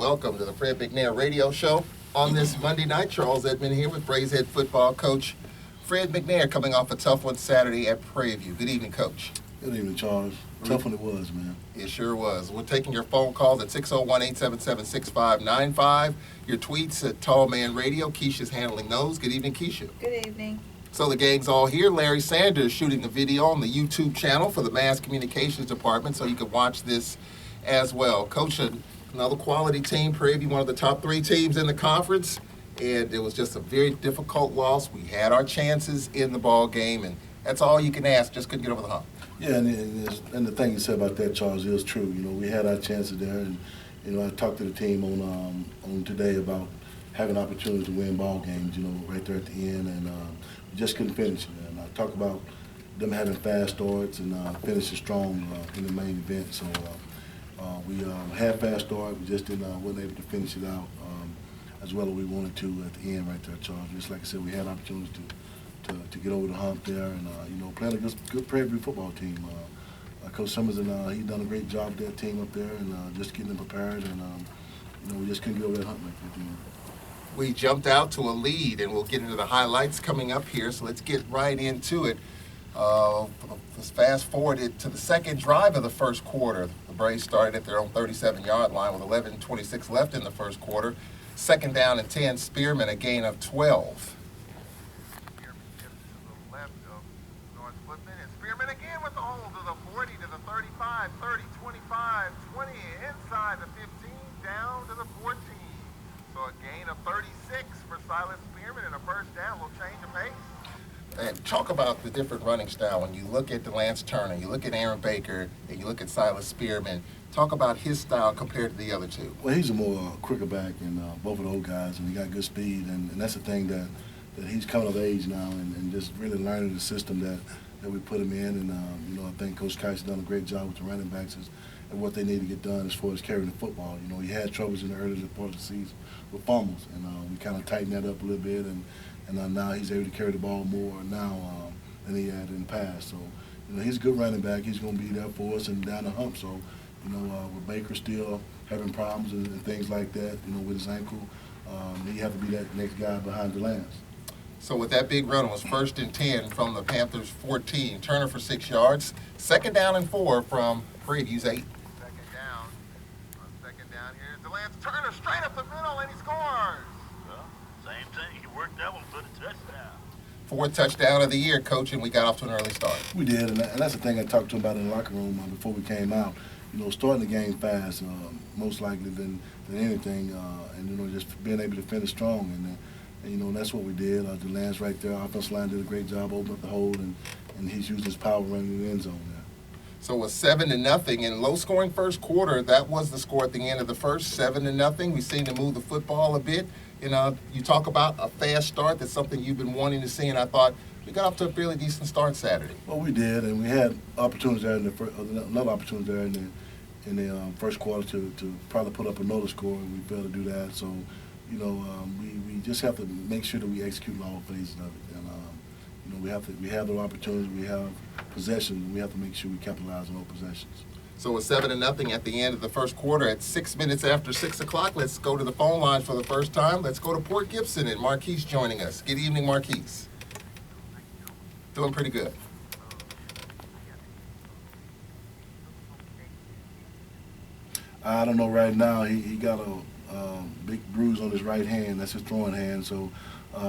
welcome to the Fred McNair radio show. On this Monday night, Charles Edmond here with Braves head football coach Fred McNair, coming off a tough one Saturday at Prairie View. Good evening, Coach. Good evening, Charles. Tough one it was, man. It sure was. We're taking your phone calls at 601-877-6595. Your tweets at Tall Man Radio. Keisha's handling those. Good evening, Keisha. Good evening. So the gang's all here. Larry Sanders shooting the video on the YouTube channel for the Mass Communications Department, so you can watch this as well. Coach, another quality team, Prairie View, one of the top 3 teams in the conference, and it was just a very difficult loss. We had our chances in the ball game, and that's all you can ask. Just couldn't get over the hump. Yeah, and the thing you said about that, Charles, is true. You know, we had our chances there, and you know, I talked to the team on today about having opportunities to win ball games. You know, right there at the end, and we just couldn't finish it. And I talked about them having fast starts and finishing strong in the main event. So we had fast start. We just wasn't able to finish it out as well as we wanted to at the end right there, Charles. Just like I said, we had opportunities to get over the hump there, and you know, playing a good Prairie View football team. Coach Summers and he done a great job with that team up there, and just getting them prepared, and you know, we just couldn't get over that hump like that. We jumped out to a lead, and we'll get into the highlights coming up here, so let's get right into it. Let's fast forward it to the second drive of the first quarter. The Braves started at their own 37-yard line with 11:26 left in the first quarter. Second down and 10, Spearman, a gain of 12. Spearman again with the hold to the 40, to the 35, 30, 25, 20, inside the 15, down to the 14. So a gain of 36 for Silas Spearman and a first down. Will change the pace. And talk about the different running style. When you look at Lance Turner, you look at Aaron Baker, and you look at Silas Spearman, talk about his style compared to the other two. Well, he's a more quicker back than both of those guys, and he got good speed, and that's the thing that he's coming of age now, and just really learning the system that we put him in. And you know, I think Coach Kite's done a great job with the running backs and what they need to get done as far as carrying the football. You know, he had troubles in the early part of the season with fumbles, and we kind of tightened that up a little bit, and now he's able to carry the ball more now than he had in the past. So, you know, he's a good running back. He's going to be there for us and down the hump. So, you know, with Baker still having problems and things like that, you know, with his ankle, he have to be that next guy behind Lance. So with that big run, it was 1st and 10 from the Panthers' 14. Turner for 6 yards. Second down and 4 from Prairie View's 8. Second down here is Lance Turner straight up the middle, and he scores. Well, same thing. He worked that one for the touchdown. 4th touchdown of the year, Coach, and we got off to an early start. We did, and that's the thing I talked to him about in the locker room before we came out. You know, starting the game fast, most likely than anything, and you know, just being able to finish strong, and you know, that's what we did. Lance right there, offensive line did a great job opening up the hole, and he's using his power running in the end zone there. So it was 7-0 in low-scoring first quarter. That was the score at the end of the first, 7-0. We seemed to move the football a bit. You know, you talk about a fast start. That's something you've been wanting to see, and I thought we got off to a fairly decent start Saturday. Well, we did, and we had opportunities there another opportunity there in the first quarter to probably put up another score, and we failed to do that. So, you know, we just have to make sure that we execute all phases of it, and you know, we have those opportunities, we have possessions, and we have to make sure we capitalize on those possessions. So it was 7-0 at the end of the first quarter. At 6 minutes after 6 o'clock, let's go to the phone line for the first time. Let's go to Port Gibson, and Marquise joining us. Good evening, Marquise. Doing pretty good. I don't know right now. He got a big bruise on his right hand. That's his throwing hand. So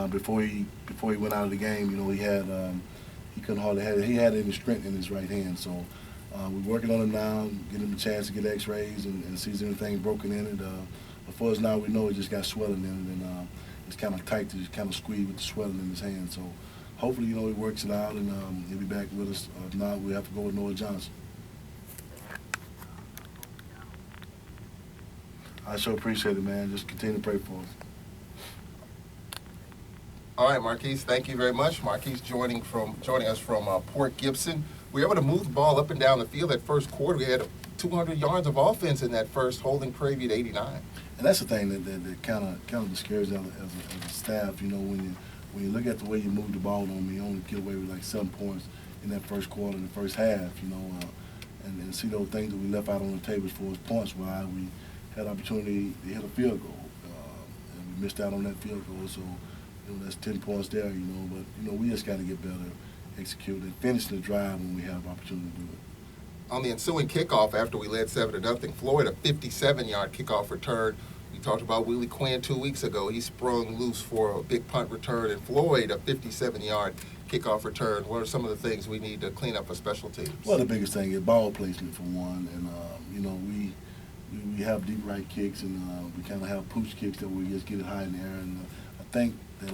before he went out of the game, you know, he couldn't hardly have it. He had any strength in his right hand. So we're working on him now, getting him a chance to get X-rays and see if there's anything broken in it. As far as now, we know it just got swelling in it, and it's kind of tight to just kind of squeeze with the swelling in his hand. So hopefully, you know, he works it out, and he'll be back with us. If not, we have to go with Noah Johnson. I sure appreciate it, man. Just continue to pray for us. All right, Marquise, thank you very much. Marquise joining us from Port Gibson. We were able to move the ball up and down the field that first quarter. We had 200 yards of offense in that first, holding Prairie View to 89. And that's the thing that kind of discourages us as a staff. You know, when you look at the way you move the ball on me, you only get away with like 7 points in that first quarter, in the first half. You know, and see those things that we left out on the table as far as points wise. We had opportunity to hit a field goal, and we missed out on that field goal. So, that's 10 points there, But, we just got to get better, executing, finishing the drive when we have opportunity to do it. On the ensuing kickoff, after we led 7-0, Floyd, a 57-yard kickoff return. We talked about Willie Quinn 2 weeks ago. He sprung loose for a big punt return, and Floyd, a 57-yard kickoff return. What are some of the things we need to clean up for special teams? Well, the biggest thing is ball placement for one, and we have deep right kicks, and we kind of have pooch kicks that we just get it high in the air, and I think that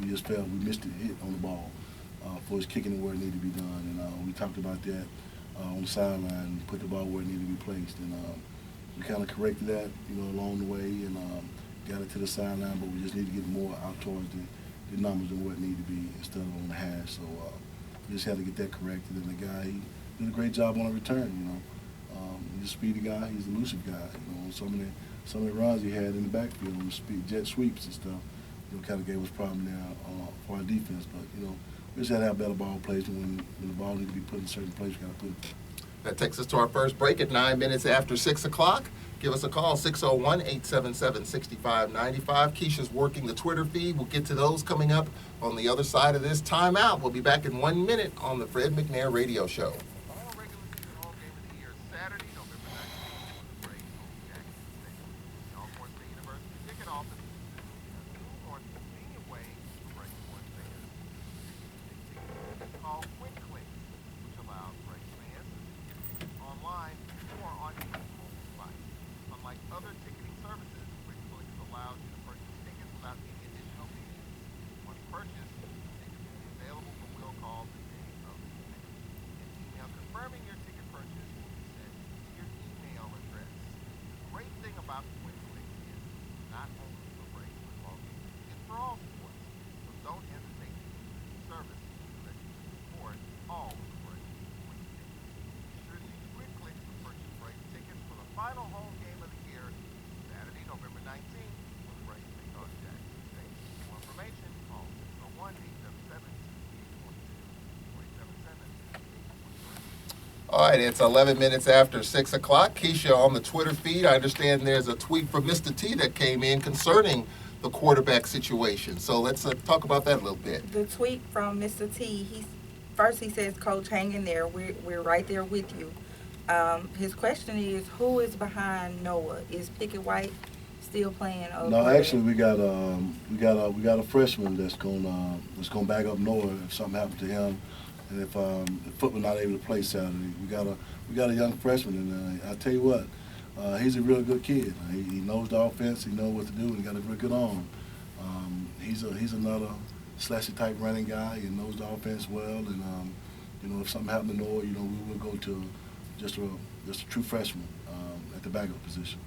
we just felt we missed a hit on the ball for us kicking it where it needed to be done, and we talked about that on the sideline, put the ball where it needed to be placed, and we kind of corrected that, along the way, and got it to the sideline, but we just need to get more out towards the numbers and where it needed to be instead of on the hash. So we just had to get that corrected, and the guy, he did a great job on the return. He's a speedy guy, he's a elusive guy. Some of the runs he had in the backfield on the speed jet sweeps and stuff, kind of gave us a problem there for our defense. But we just had to have better ball placement when the ball needs to be put in certain places. We got to put it. That takes us to our first break at 9 minutes after 6 o'clock. Give us a call, 601-877-6595. Keisha's working the Twitter feed. We'll get to those coming up on the other side of this timeout. We'll be back in 1 minute on the Fred McNair Radio Show. Final regular season home game of the year, Saturday, November 19th, Braves home Jackson Stadium. The Alcorn State University ticket office is a new or convenient way to Braves sports fans. It's called Quick Click, which allows Braves fans to get tickets online or on any mobile device. Unlike other ticketing services, Quick Click allows you to purchase tickets without any additional fees. Once purchased, tickets will be available for will calls the day of the event. An email confirming your ticket purchase will be sent to your email address. The great thing about Quick Click is not only for Braves football games, it's for all sports. So don't hesitate to use the service to let you support all of the Braves Quick Click. Be sure to use Quick Click to purchase Braves tickets for the final home game of the year, Saturday, November 19th, when the Braves take on Jackson State. For more information, call 601-877-247. All right, it's 11 minutes after 6 o'clock. Keisha, on the Twitter feed, I understand there's a tweet from Mr. T that came in concerning the quarterback situation. So let's talk about that a little bit. The tweet from Mr. T, he says, Coach, hang in there. We're right there with you. His question is, who is behind Noah? Is Pickett White still playing? No, actually, we got a freshman that's gonna back up Noah if something happens to him, and if Footman not able to play Saturday. We got a young freshman, and I tell you what, he's a real good kid. He knows the offense, he knows what to do, and he got a real good arm. He's another slashy type running guy. He knows the offense well, and if something happened to Noah, we will go to just a true freshman at the backup position.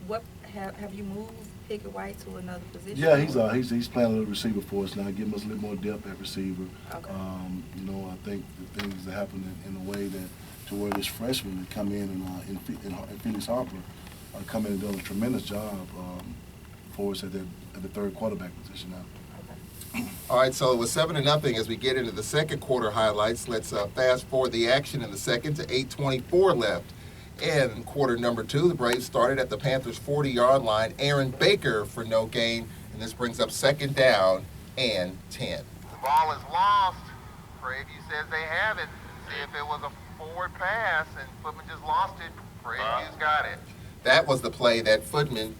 What have you moved Pickett White to another position? Yeah, he's playing a little receiver for us now, giving us a little more depth at receiver. Okay. I think the things that happen in a way that to where this freshman that come in and Felix Harper come in and doing a tremendous job for us at the third quarterback position now. All right, so it was 7-0 as we get into the second quarter highlights. Let's fast forward the action in the second to 8:24 left. In quarter number 2, the Braves started at the Panthers' 40-yard line. Aaron Baker for no gain, and this brings up 2nd down and 10. The ball is lost. Preview says they have it. See if it was a forward pass, and Footman just lost it. Preview's got it. That was the play that Footman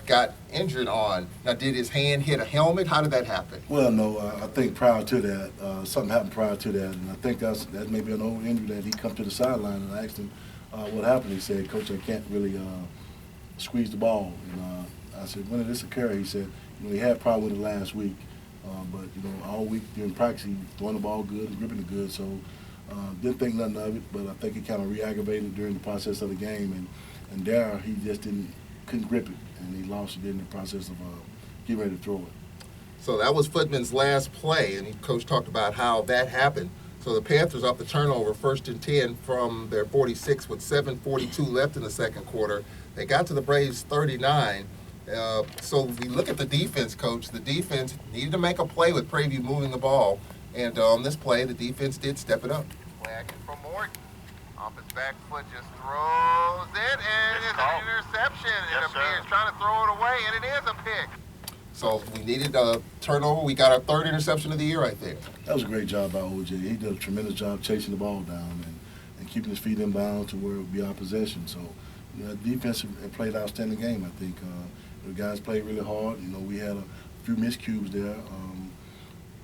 got injured on. Now, did his hand hit a helmet? How did that happen? Well, no, I think prior to that, something happened prior to that, and I think that may be an old injury that he come to the sideline, and I asked him what happened. He said, Coach, I can't really squeeze the ball. And I said, when did this occur? He said, he had problem with it last week, but all week during practice he throwing the ball good and gripping it good, so didn't think nothing of it, but I think he kind of re-aggravated during the process of the game, and there he just couldn't grip it, and he lost it in the process of getting ready to throw it. So that was Footman's last play, and Coach talked about how that happened. So the Panthers off the turnover, 1st and 10 from their 46 with 7:42 left in the second quarter. They got to the Braves' 39. So if we look at the defense, Coach, the defense needed to make a play with Preview moving the ball. And on this play, the defense did step it up. Play action from Morton. Off his back foot, just throws it, and It's it's called. an interception. Yes, It appears sir. trying to throw it away, and it is a pick. So we needed a turnover. We got our third interception of the year right there. That was a great job by OJ. He did a tremendous job chasing the ball down and keeping his feet in bounds to where it would be our possession. So, the defense had played an outstanding game, I think. The guys played really hard. We had a few miscues there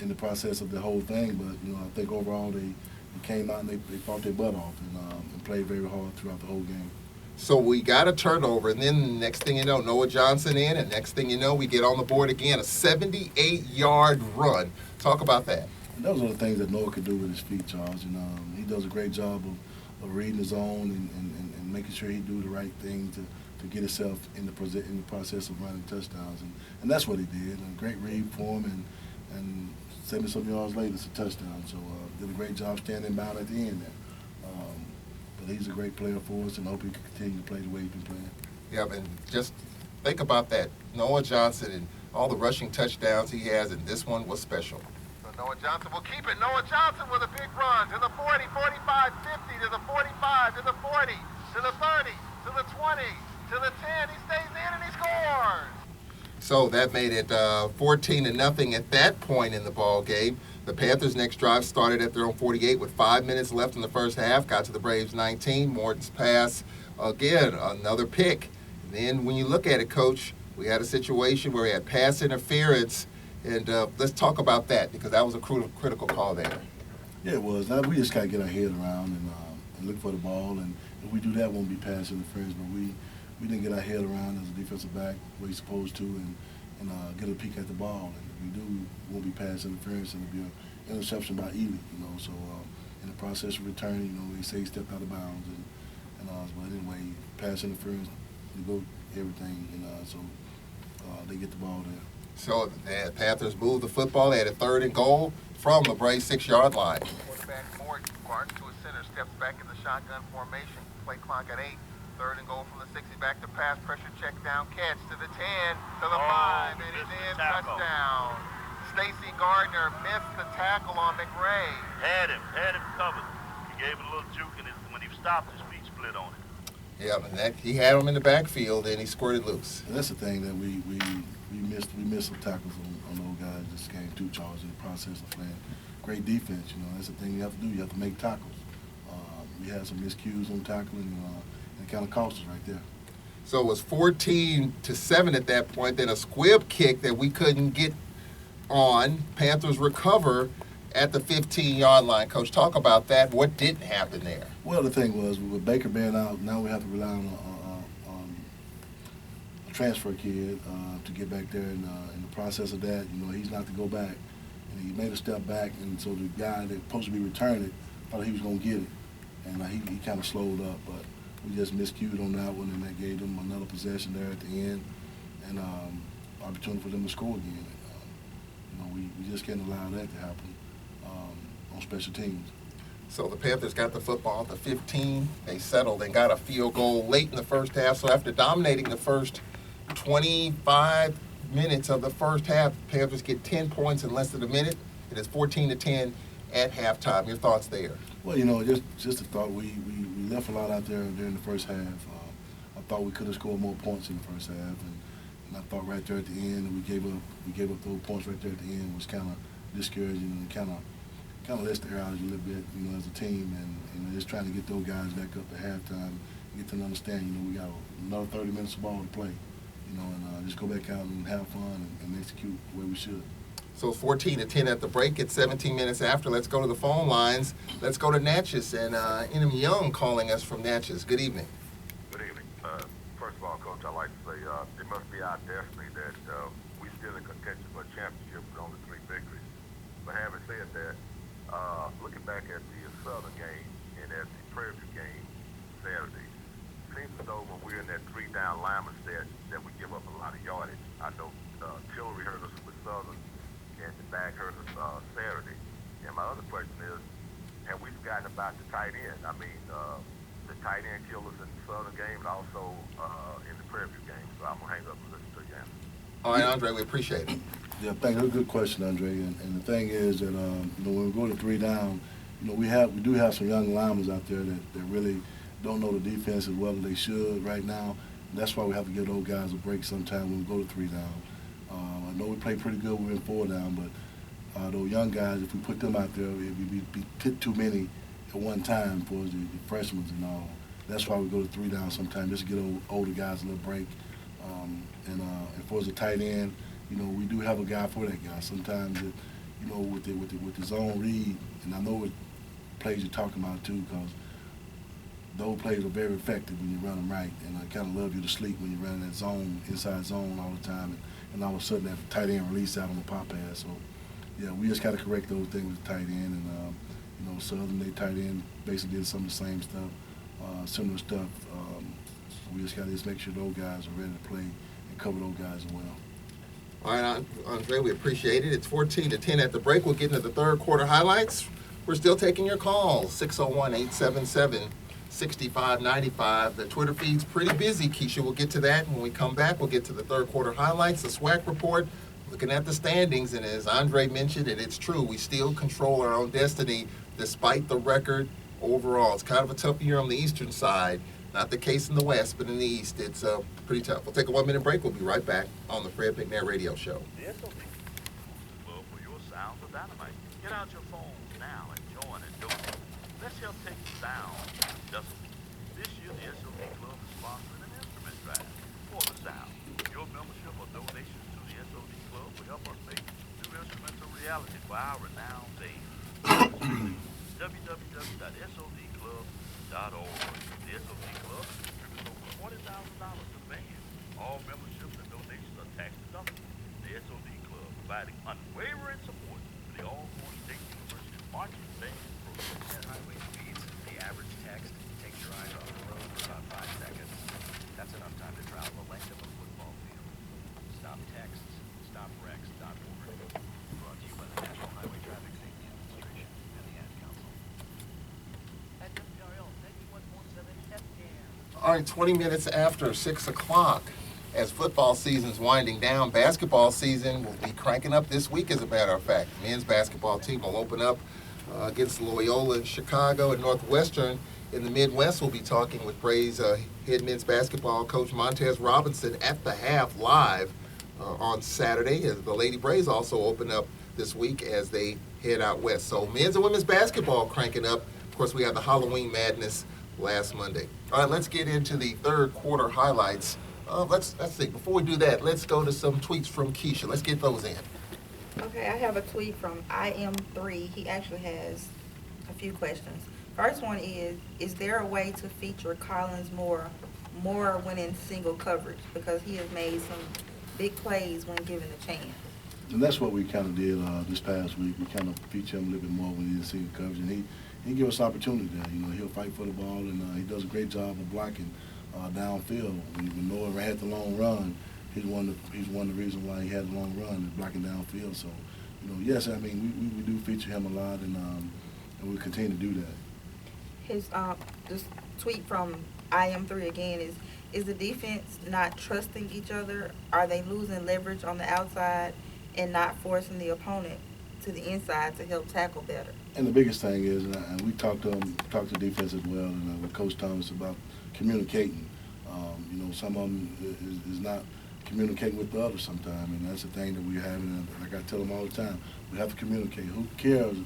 in the process of the whole thing, but, I think overall they came out and they fought their butt off and played very hard throughout the whole game. So we got a turnover, and then next thing you know, Noah Johnson in, and next thing you know, we get on the board again, a 78-yard run. Talk about that. And those are the things that Noah can do with his feet, Charles. And he does a great job of reading his own and making sure he do the right thing to get himself in the process of running touchdowns. And that's what he did. And a great read for him, and 70-some yards later, it's a touchdown. So did a great job standing bound at the end there. But he's a great player for us, and I hope he can continue to play the way he's been playing. Yeah, and just think about that. Noah Johnson and all the rushing touchdowns he has, and this one was special. So Noah Johnson will keep it. Noah Johnson with a big run to the 40, 45, 50, to the 45, to the 40, to the 30, to the 20, to the 10. He stays in and he scores. So that made it 14-0 at that point in the ball game. The Panthers' next drive started at their own 48 with 5 minutes left in the first half. Got to the Braves' 19. Morton's pass, again, another pick. And then when you look at it, Coach, we had a situation where we had pass interference. And let's talk about that, because that was a critical call there. Yeah, it was. Now, we just got to get our head around and look for the ball. And if we do that, it won't be pass interference. But we didn't get our head around as a defensive back where he's supposed to and get a peek at the ball. And if we do, it won't be pass interference, and it'll be an interception by Ely. So in the process of returning, they say he stepped out of bounds. But anyway, pass interference, you go everything. So they get the ball there. So the Panthers moved the football. They had a 3rd and goal from the Braves' 6-yard line. Quarterback Morton guards to his center, steps back in the shotgun formation. Play clock at 8. 3rd and goal from the 60. Back to pass, pressure check down, catch to the 10, to the 5, and he's in, touchdown. Stacy Gardner missed the tackle on McNair. Had him covered. He gave it a little juke, and when he stopped, his feet split on it. Yeah, and he had him in the backfield, and he squirted loose. And that's the thing that we missed some tackles on those guys this game too, Charles, in the process of playing great defense. That's the thing you have to do. You have to make tackles. We had some miscues on tackling, and it kind of cost us right there. So it was 14-7 at that point. Then a squib kick that we couldn't get on. Panthers recover at the 15-yard line. Coach, talk about that. What didn't happen there? Well, the thing was, with Baker being out, now we have to rely on a transfer kid to get back there. And in the process of that, he's not to go back. And he made a step back, and so the guy that's supposed to be returning it thought he was going to get it. And he kind of slowed up, but we just miscued on that one, and that gave them another possession there at the end, and opportunity for them to score again. We just can't allow that to happen on special teams. So the Panthers got the football at the 15. They settled and got a field goal late in the first half. So after dominating the first 25 minutes of the first half, the Panthers get 10 points in less than a minute. It is 14-10 at halftime. Your thoughts there? Well, just a thought. We left a lot out there during the first half. I thought we could have scored more points in the first half, and I thought right there at the end, we gave up those points right there at the end was kind of discouraging, and kind of lets the air out a little bit, as a team, and just trying to get those guys back up at halftime, get them to understand, we got another 30 minutes of ball to play, and just go back out and have fun and execute the way we should. So 14-10 at the break. It's 17 minutes after. Let's go to the phone lines. Let's go to Natchez, and Enum Young calling us from Natchez. Good evening. Good evening. First of all, Coach, I'd like to say it must be our destiny that we still in contention for a championship with only 3 victories. But having said that, looking back at the Southern game and at the Prairie View game Saturday, it seems as though when we're in that 3-down lineman set that we give up a lot of yardage. I know Tillery hurt us with Southern, and the back hurt us Saturday. And my other question is, have we forgotten about the tight end? I mean, the tight end killed us in the Southern game and also in the Prairie View game. So I'm going to hang up and listen to you answer. All right, Andre, we appreciate it. Yeah, thank you. Good question, Andre. And the thing is that when we go to 3 down, we do have some young linemen out there that really don't know the defense as well as they should right now. That's why we have to give those guys a break sometime when we go to 3 down. I know we play pretty good when we're in 4 down, but those young guys, if we put them out there, it would be too many at one time for the freshmen and all. That's why we go to 3 down sometimes, just to get older guys a little break. And for the tight end, we do have a guy for that guy. Sometimes, with the zone read, and I know what plays you're talking about too, because those plays are very effective when you run them right. And I kind of love you to sleep when you're running that zone, inside zone all the time, and all of a sudden that tight end release out on the pop pass. So, yeah, we just got to correct those things with the tight end. And, Southern, they tight end basically did some of the same stuff, similar stuff. We just got to make sure those guys are ready to play and cover those guys as well. All right, Andre, we appreciate it. It's 14-10 at the break. We'll get into the third quarter highlights. We're still taking your calls, 601-877-6595. The Twitter feed's pretty busy, Keisha. We'll get to that. When we come back, we'll get to the third quarter highlights, the SWAC report, looking at the standings. And as Andre mentioned, and it's true, we still control our own destiny despite the record overall. It's kind of a tough year on the eastern side. Not the case in the West, but in the East, it's pretty tough. We'll take a 1-minute break. We'll be right back on the Fred McNair Radio Show. The SOB Club for your sounds of dynamite. Get out your phones now and join and donate. Let's help take the sound to decibels. This year, the SOB Club is sponsoring an instrument drive for the sound. Your membership or donations to the SOB Club will help us make new instrumental reality for our renowned days. www.sobclub.org. The SOB Club contributes over $40,000 to bands. All memberships and donations are tax deductible. The SOB Club providing unwavering support to the Alcorn State University Marching Band program. At highway speeds, the average text takes your eyes off the road for about 5 seconds. That's enough time to travel the length of a football field. Stop texts, stopwrecks.org. Brought to you by the National Highway Traffic Safety Administration and the Ad Council. At WPRL 91.7 FM. All right, 20 minutes after 6 o'clock. As football season's winding down, basketball season will be cranking up this week, as a matter of fact. Men's basketball team will open up against Loyola in Chicago, and Northwestern in the Midwest. We'll be talking with Braves head men's basketball coach Montez Robinson at the half live on Saturday. As the Lady Braves also open up this week as they head out west. So men's and women's basketball cranking up. Of course, we had the Halloween madness last Monday. All right, let's get into the third quarter highlights. Let's see. Before we do that, let's go to some tweets from Keisha. Let's get those in. Okay, I have a tweet from IM3. He actually has a few questions. First one is there a way to feature Collins more when in single coverage? Because he has made some big plays when given the chance. And that's what we kind of did this past week. We kind of featured him a little bit more when he didn't see the coverage. And he give us opportunity there. He'll fight for the ball, and he does a great job of blocking downfield. When Noah had the long run, he's one of the reasons why he had the long run, is blocking downfield. So, yes, I mean, we do feature him a lot, and we'll continue to do that. His this tweet from IM3 again is the defense not trusting each other? Are they losing leverage on the outside and not forcing the opponent to the inside to help tackle better? And the biggest thing is, and we talked to defense as well, and with Coach Thomas about communicating. Some of them is not communicating with the others sometimes, and that's the thing that we're having. And like I tell them all the time, we have to communicate. Who cares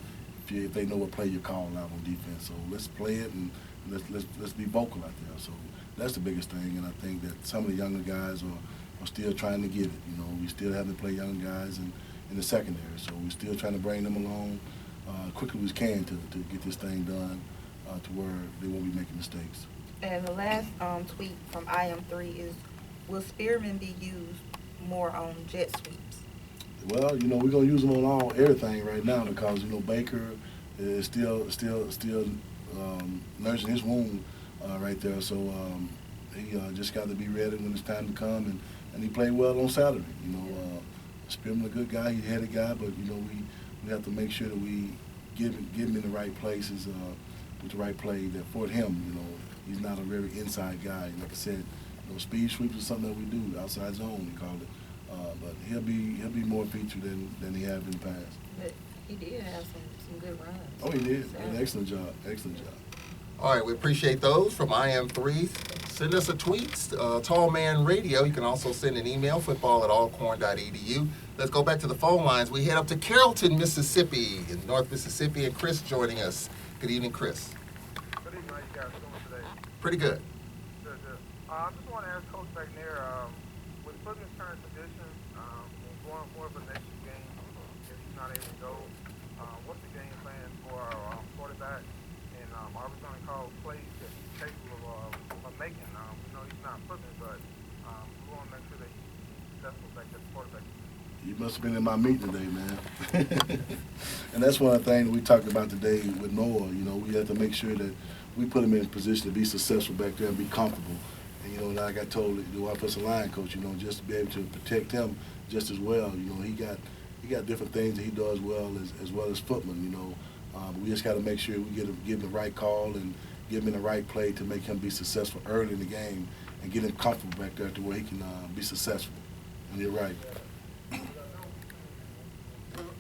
if they know what play you call out on defense? So let's play it, and let's be vocal out there. So that's the biggest thing, and I think that some of the younger guys are still trying to get it. We still have to play young guys in the secondary, so we're still trying to bring them along quickly as we can to get this thing done to where they won't be making mistakes. And the last tweet from IM3 is, will Spearman be used more on jet sweeps? Well, we're gonna use them on everything right now because Baker is still nursing his wound right there. So he just got to be ready when it's time to come, and he played well on Saturday. Spearman a good guy, he's a headed guy, but we have to make sure that we give him in the right places with the right play that for him. He's not a very inside guy. Like I said, speed sweeps is something that we do, outside zone we call it. But he'll be more featured than he has in the past. But He did have some good runs. Oh, he did. Saturday. An excellent job. Excellent job. All right, we appreciate those from IM3. Send us a tweet, Tall Man Radio. You can also send an email, football@alcorn.edu. Let's go back to the phone lines. We head up to Carrollton, Mississippi, in North Mississippi, and Chris joining us. Good evening, Chris. Good evening, how you guys doing today? Pretty good. Good, good. I just want to ask Coach McNair, with putting his current position, and going for the next game, if he's not able to go, what's the game plan for our quarterback? And are we going to call plays that he's capable of making? We know he's not footman, but we want to make sure that he's successful back at the quarterback. You must have been in my meeting today, man. And that's one of the things we talked about today with Noah. You know, we have to make sure that we put him in a position to be successful back there and be comfortable. And, you know, like I told the offensive line coach, you know, just to be able to protect him just as well. You know, he got different things that he does as well as footman, you know. We just got to make sure we give him the right call and give him the right play to make him be successful early in the game and get him comfortable back there to where he can be successful. And you're right.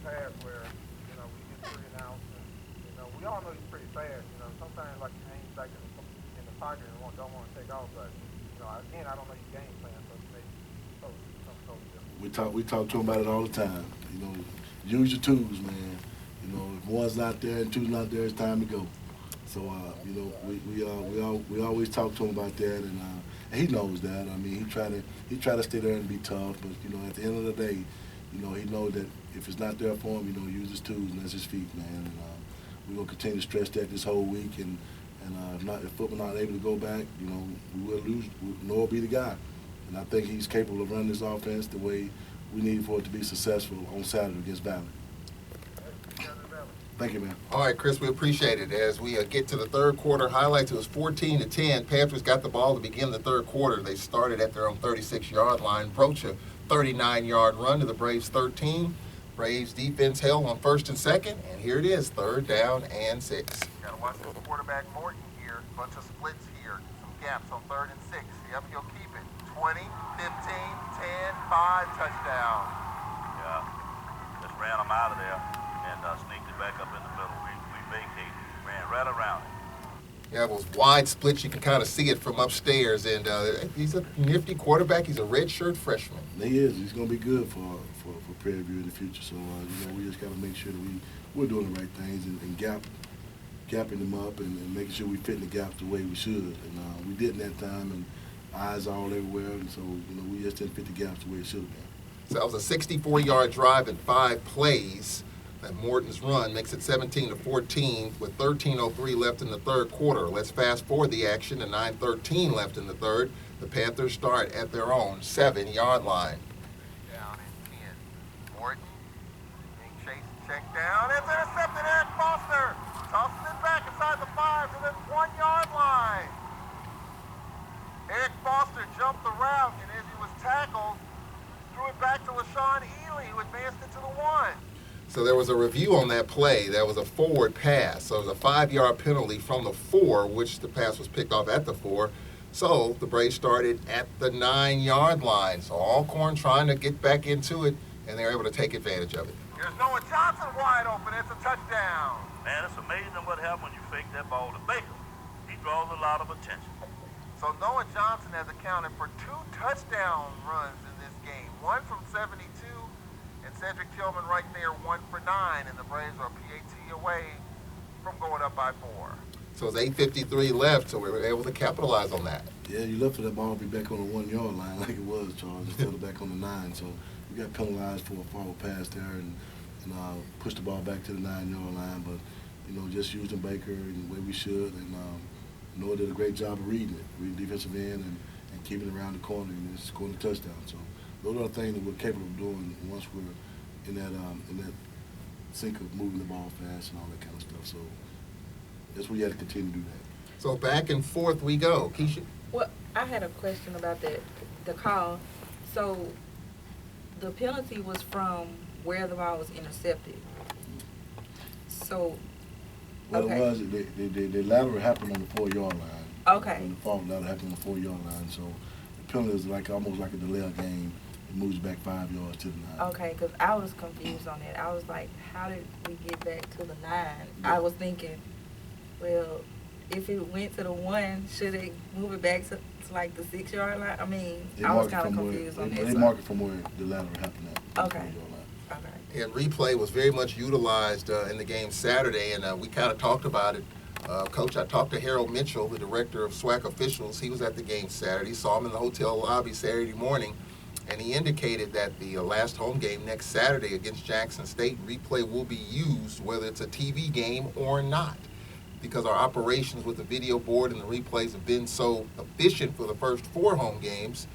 Pass where, you know, we get pretty announced and, you know, we all know he's pretty fast, you know, sometimes like he hangs back in the pocket and don't want to take off, but, you know, again, I don't know your game plan, so maybe something totally different. We talk to him about it all the time. You know, use your tools, man. You know, if one's not there and two's not there, it's time to go. So, you know, we always talk to him about that, and he knows that. I mean, he try to stay there and be tough, but you know, at the end of the day, you know, he knows that if it's not there for him, you know, use his tools, and that's his feet, man. And we're gonna continue to stress that this whole week, and if football not able to go back, you know, we will lose. Noah will be the guy, and I think he's capable of running this offense the way we need for it to be successful on Saturday against Valley. Thank you, man. All right, Chris, we appreciate it. As we get to the third quarter highlights, it was 14-10. Panthers got the ball to begin the third quarter. They started at their own 36-yard line, broached a 39-yard run to the Braves' 13. Braves defense held on 1st and 2nd, and here it is, 3rd down and 6. Got to watch the quarterback Morton here. Bunch of splits here. Some gaps on 3rd and 6. Yep, he'll keep it. 20, 15, 10, 5, touchdown. Yeah, just ran them out of there and sneaked it back up in the middle. We vacated, ran right around it. Yeah, those wide splits, you can kind of see it from upstairs, and he's a nifty quarterback. He's a redshirt freshman. He is. He's going to be good for Prairie View in the future. So, you know, we just got to make sure that we're doing the right things and gapping them up and making sure we fit in the gaps the way we should. And we didn't that time, and eyes all everywhere. And so, you know, we just didn't fit the gaps the way it should have been. So that was a 64-yard drive in 5 plays. That Morton's run makes it 17-14 with 13:03 left in the third quarter. Let's fast forward the action to 9:13 left in the third. The Panthers start at their own 7-yard line. Down and 10. Morton being chased, checked down. It's intercepted. Eric Foster tosses it back inside the 5 to the 1-yard line. Eric Foster jumped the route, and as he was tackled, threw it back to LaShawn Ely, who advanced it to the 1. So there was a review on that play. That was a forward pass. So it was a 5-yard penalty from the 4, which the pass was picked off at the 4. So the Braves started at the 9-yard line. So Alcorn trying to get back into it, and they're able to take advantage of it. Here's Noah Johnson wide open. It's a touchdown. Man, it's amazing what happens when you fake that ball to Baker. He draws a lot of attention. So Noah Johnson has accounted for 2 touchdown runs in this game. One from 72, and Cedric Tillman right there, 1 for 9, and the Braves are PAT away from going up by 4. So it's 8:53 left, so we were able to capitalize on that. Yeah, you love for that ball to be back on the 1-yard line like it was, Charles, instead of back on the 9. So we got penalized for a forward pass there and pushed the ball back to the 9-yard line. But, you know, just using Baker in the way we should. And Noah did a great job of reading defensive end and keeping it around the corner and scoring a touchdown. So those are the things that we're capable of doing once we're in that sync of moving the ball fast and all that kind of stuff. So that's where you have to continue to do that. So back and forth we go. Keisha? Well, I had a question about the call. So the penalty was from where the ball was intercepted. So, What okay. it was, the lateral happened on the 4-yard line. Okay. And the fall lateral happened on the 4-yard line. So the penalty is almost like a delay of game. It moves back 5 yards to the 9. Okay, because I was confused on that. I was like, how did we get back to the 9? Yeah. I was thinking, well, if it went to the 1, should it move it back to like the 6-yard line? I mean, They I was mark it kind of from confused where, on they, that. They mark it from where the lateral happened at. Okay. Okay. And replay was very much utilized in the game Saturday, and we kind of talked about it. Coach, I talked to Harold Mitchell, the director of SWAC officials. He was at the game Saturday, saw him in the hotel lobby Saturday morning, and he indicated that the last home game next Saturday against Jackson State, replay will be used, whether it's a TV game or not, because our operations with the video board and the replays have been so efficient for the first 4 home games.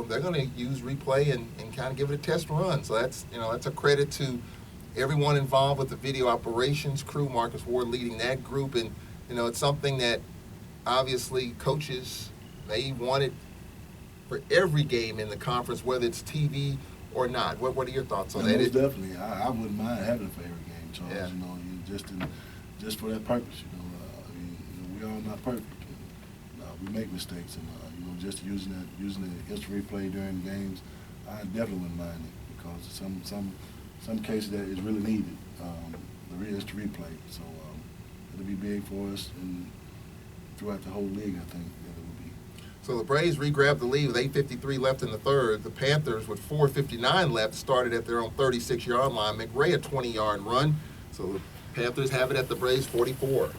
They're going to use replay and kind of give it a test run. So that's a credit to everyone involved with the video operations crew. Marcus Ward leading that group, and it's something that obviously coaches, they want it for every game in the conference, whether it's TV or not. What are your thoughts on that? Most definitely, I wouldn't mind having it for every game, Charles. Yeah. Just for that purpose. We all not perfect. We make mistakes, and just using the instant replay during games, I definitely wouldn't mind it, because some cases that is really needed, the instant replay. So it'll be big for us and throughout the whole league, I think that it will be. So the Braves re-grabbed the lead with 8:53 left in the third. The Panthers, with 4:59 left, started at their own 36-yard line. McNair a 20-yard run. So the Panthers have it at the Braves 44.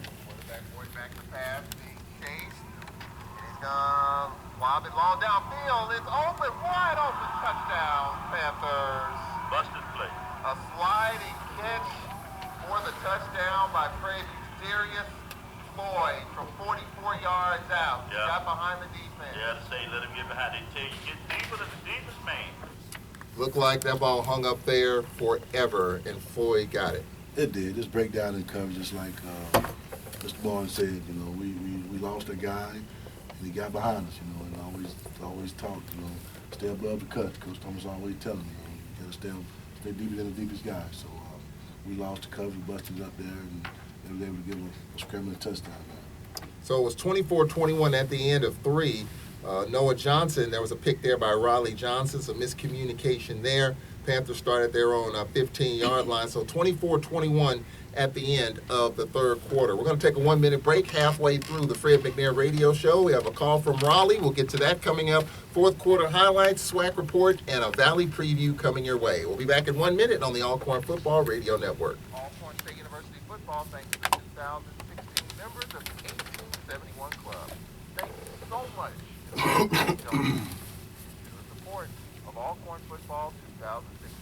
Quarterback back to pass, being chased. And he's gonna lob it long downfield. It's open, wide open, touchdown, Panthers. Busted play. A sliding catch for the touchdown by Darius Floyd from 44 yards out. He Yeah. got behind the defense. Yeah, to say let him get behind it. Tell you, get deeper than the deepest man. Looked like that ball hung up there forever, and Floyd got it. It did. Just break down in coverage, just like Mr. Barnes said. We lost a guy, and he got behind us. And always talk. Stay above the cut. Coach Thomas always telling me, you got to stay deeper than the deepest guy. So we lost the coverage, busted up there, and they were able to give a scrambling touchdown there. So it was 24-21 at the end of 3. Noah Johnson, there was a pick there by Riley Johnson, some miscommunication there. Panthers started their own 15-yard line. So 24-21 at the end of the third quarter. We're going to take a 1-minute break halfway through the Fred McNair radio show. We have a call from Raleigh. We'll get to that coming up. Fourth quarter highlights, SWAC report, and a Valley preview coming your way. We'll be back in 1 minute on the Alcorn Football Radio Network. Alcorn State University football, thanks to the 2016 members of the 1871 Club. Thank you so much to the support of Alcorn Football 2016.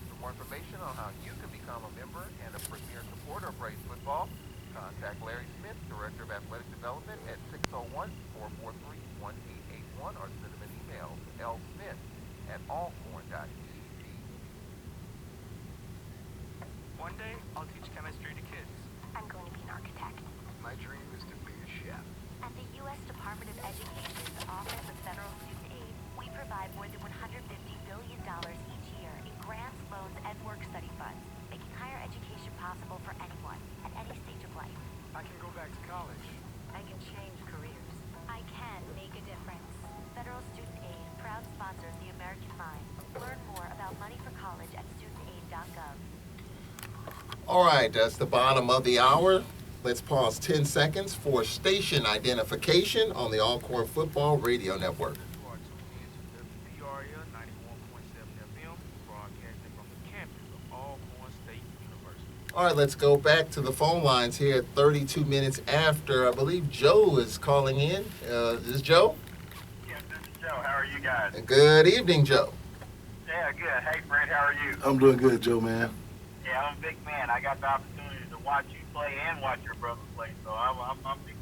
For more information on how you can become a member and a premier supporter of Braves football, contact Larry Smith, Director of Athletic Development, at 601-443-1881, or send him an email to lsmith@alcorn.edu. One day, I'll teach chemistry to kids. I'm going to be an architect. My dream is to be a chef. At the U.S. Department of Education's Office of Federal Student Aid, we provide more than $150 billion each year in grants, loans, and work study funds, making higher education possible for anyone at any stage of life. I can go back to college. I can change careers. I can make a difference. Federal Student Aid, proud sponsor of the American Mind. Learn more about money for college at studentaid.gov. All right, that's the bottom of the hour. Let's pause 10 seconds for station identification on the Alcorn Football Radio Network. You are tuning in to WPRL 91.7 FM, broadcasting from the campus of Alcorn State University. All right, let's go back to the phone lines here at 32 minutes after. I believe Joe is calling in. Is this Joe? Yes, this is Joe. How are you guys? Good evening, Joe. Yeah, good. Hey, Fred, how are you? I'm doing good, Joe, man. Yeah, I'm a big fan. I got the opportunity to watch you play and watch your brother play, so I'm a big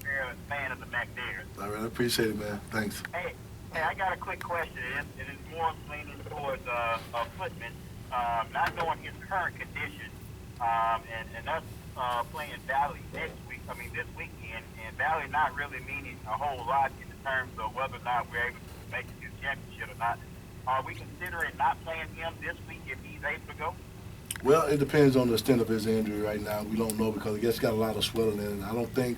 fan of the McNair. All right, I appreciate it, man. Thanks. Hey, I got a quick question. It is more leaning towards Footman, not knowing his current condition, and us playing Valley this weekend, and Valley not really meaning a whole lot in terms of whether or not we're able to make it to the championship or not. Are we considering not playing him this week if he's able to go? Well, it depends on the extent of his injury right now. We don't know because I guess got a lot of swelling in it. I don't think,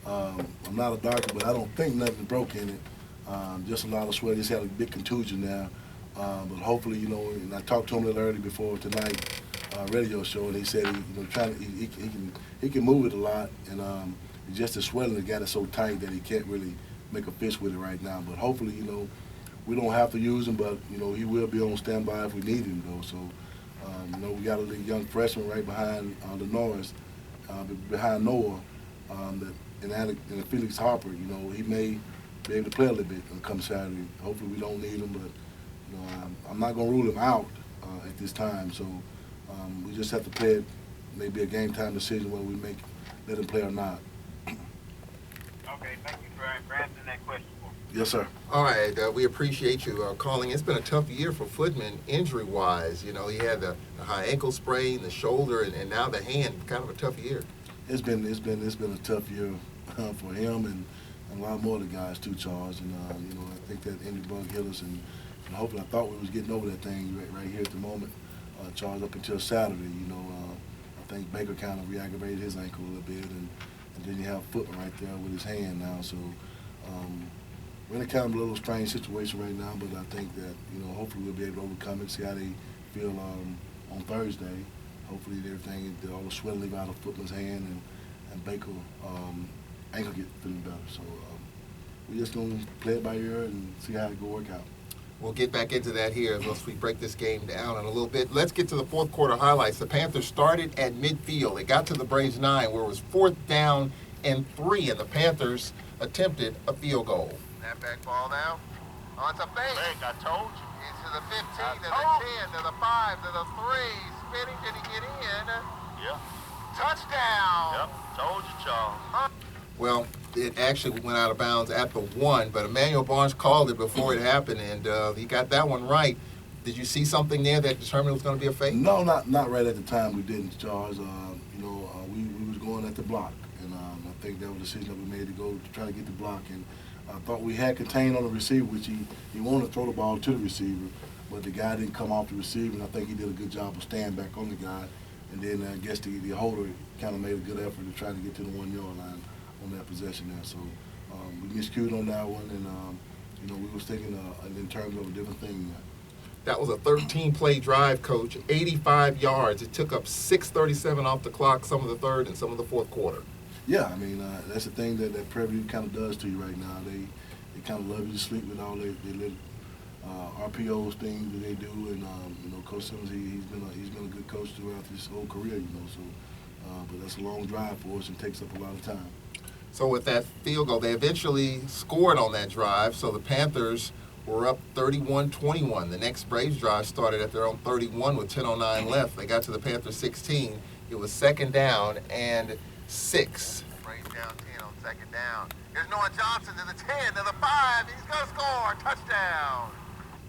I'm not a doctor, but I don't think nothing broke in it. Just a lot of swelling. Just had a big contusion there. But hopefully, you know, and I talked to him a little early before tonight radio show, and he said he can move it a lot, and just the swelling that got it so tight that he can't really make a fist with it right now. But hopefully, you know, we don't have to use him, but you know, he will be on standby if we need him though. So, you know, we got a little young freshman right behind the Norris, behind Noah, and Felix Harper. You know, he may be able to play a little bit come Saturday. Hopefully, we don't need him, but you know, I'm not going to rule him out at this time. So we just have to play it, maybe a game time decision whether we let him play or not. Okay, thank you for answering that question for me. Yes, sir. All right, we appreciate you calling. It's been a tough year for Footman injury-wise. You know, he had the high ankle sprain, the shoulder, and now the hand. Kind of a tough year. It's been a tough year for him and a lot more of the guys too, Charles. And you know, I think that injury bug hit us, and hopefully, I thought we was getting over that thing right here at the moment, Charles, up until Saturday. You know, I think Baker kind of re-aggravated his ankle a little bit, and then you have Footman right there with his hand now. So we're in a kind of a little strange situation right now, but I think that, you know, hopefully we'll be able to overcome it, see how they feel on Thursday. Hopefully everything, all the swelling leave out of Footman's hand, and Baker ankle get feeling better. So we're just going to play it by ear and see how it go work out. We'll get back into that here once we break this game down in a little bit. Let's get to the fourth quarter highlights. The Panthers started at midfield. They got to the Braves 9, where it was 4th down and 3, and the Panthers attempted a field goal. Snapback ball now. On to Banks. Bank, I told you. Into the 15, to the 10, to the 5, to the 3. Spinning, did he get in? Yeah. Touchdown. Yep. Told you, Charles. Well, it actually went out of bounds at the 1, but Emmanuel Barnes called it before it happened, and he got that one right. Did you see something there that determined it was going to be a fake? No, not right at the time. We didn't, Charles. You know, we was going at the block, and I think that was the decision that we made to go to try to get the block. And I thought we had contained on the receiver, which he wanted to throw the ball to the receiver, but the guy didn't come off the receiver, and I think he did a good job of staying back on the guy. And then I guess the holder kind of made a good effort to try to get to the 1-yard line on that possession there. So we miscued on that one, and you know, we was thinking in terms of a different thing there. That was a 13-play drive, Coach, 85 yards. It took up 6:37 off the clock, some of the third and some of the fourth quarter. Yeah, I mean, that's the thing that Prairie View kind of does to you right now. They kind of love you to sleep with all their little RPOs things that they do, and you know, Coach Simmons, he's been a good coach throughout his whole career, you know. So, but that's a long drive for us and takes up a lot of time. So with that field goal, they eventually scored on that drive, so the Panthers were up 31-21. The next Braves drive started at their own 31 with 10:09 left. They got to the Panthers 16. It was 2nd down and 6. Braves down 10 on 2nd down. Here's Noah Johnson to the 10, to the 5. He's going to score. Touchdown.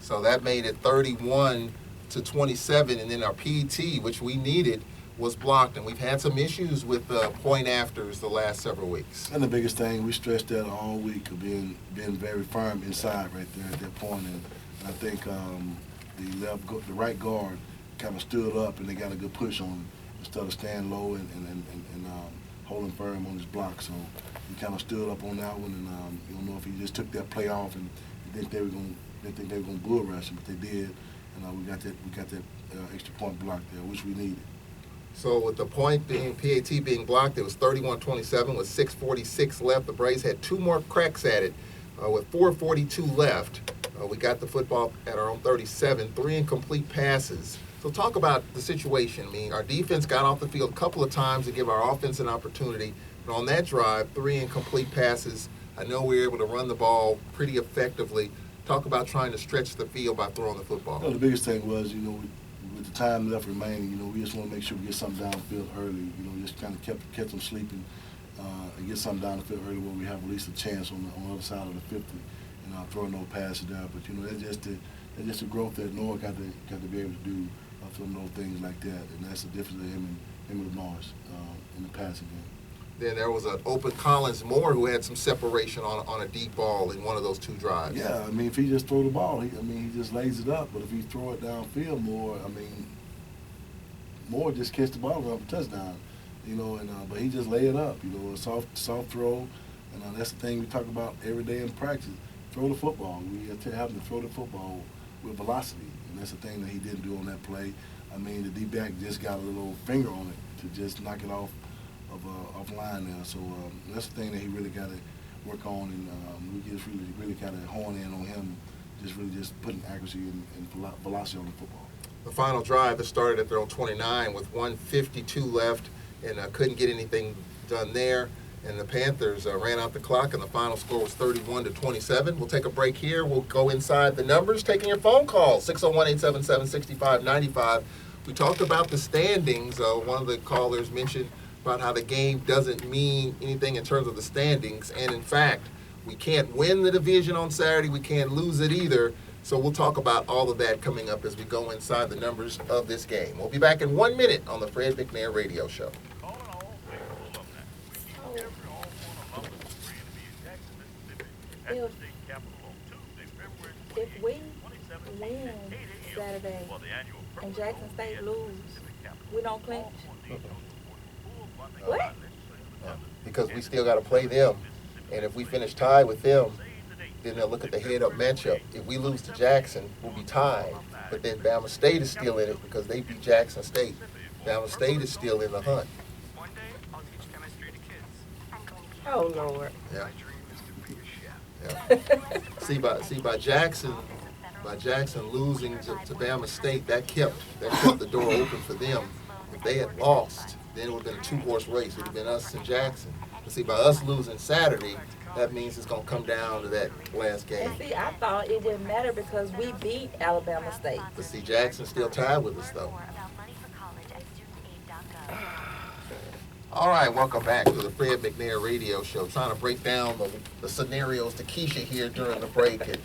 So that made it 31-27, and then our PET, which we needed, was blocked, and we've had some issues with point afters the last several weeks. And the biggest thing, we stressed that all week of being very firm inside right there at that point. And I think the right guard kind of stood up, and they got a good push on him instead of staying low and holding firm on his block. So he kind of stood up on that one, and you don't know if he just took that play off and didn't think they were going to bull rush him, but they did. And we got that extra point block there, which we needed. So with the point being PAT being blocked, it was 31-27 with 6:46 left. The Braves had 2 more cracks at it with 4:42 left. We got the football at our own 37, 3 incomplete passes. So talk about the situation. I mean, our defense got off the field a couple of times to give our offense an opportunity. But on that drive, 3 incomplete passes. I know we were able to run the ball pretty effectively. Talk about trying to stretch the field by throwing the football. Well, the biggest thing was, you know, with the time left remaining, you know, we just want to make sure we get something downfield early. You know, just kind of kept them sleeping and get something down the field early where we have at least a chance on the other side of the 50. And throwing no passes there. But you know, that's just the growth that Noah got to be able to do some of those things like that. And that's the difference of him and Mars in the passing game. Then there was an open Collins Moore who had some separation on a deep ball in one of those 2 drives. Yeah, I mean, if he just throw the ball, he just lays it up. But if he throw it downfield more, Moore just catch the ball and have a touchdown. You know, but he just lay it up. You know, a soft throw, and that's the thing we talk about every day in practice. Throw the football. We have to throw the football with velocity, and that's the thing that he didn't do on that play. I mean, the D-back just got a little finger on it to just knock it off line there. So that's the thing that he really got to work on, and we just really got to hone in on him, just putting accuracy and velocity on the football. The final drive that started at their own 29 with 1:52 left, and couldn't get anything done there. And the Panthers ran out the clock, and the final score was 31-27. We'll take a break here. We'll go inside the numbers, taking your phone calls, 601-877-6595. We talked about the standings. One of the callers mentioned about how the game doesn't mean anything in terms of the standings. And, in fact, we can't win the division on Saturday. We can't lose it either. So we'll talk about all of that coming up as we go inside the numbers of this game. We'll be back in 1 minute on the Fred McNair Radio Show. All in all, faithful alumni. Every all one alumnus is free to be in Jackson, Mississippi at the state capitol on Tuesday, February 28th, If we 2017 win at 8 a.m. Saturday for the annual and Purple Jackson Dome State at the lose, Mississippi Capitol. we don't clinch? All funding goes toward full funding What? by legislative attendance Because we still got to play them. And if we finish tied with them, then they'll look at the head-up matchup. If we lose to Jackson, we'll be tied. But then Bama State is still in it because they beat Jackson State. Bama State is still in the hunt. One day, I'll teach chemistry to kids. I'm going to keep Oh, Lord. Yeah. My dream is to be a chef. Yeah. by Jackson losing to Bama State, that kept the door open for them. If they had lost, then it would have been a two-horse race. It would have been us and Jackson. But see, by us losing Saturday, that means it's going to come down to that last game. And see, I thought it wouldn't matter because we beat Alabama State. But see, Jackson's still tied with us, though. more about money for college at studentaid.gov. All right, welcome back to the Fred McNair Radio Show. Trying to break down the scenarios to Keisha here during the break. And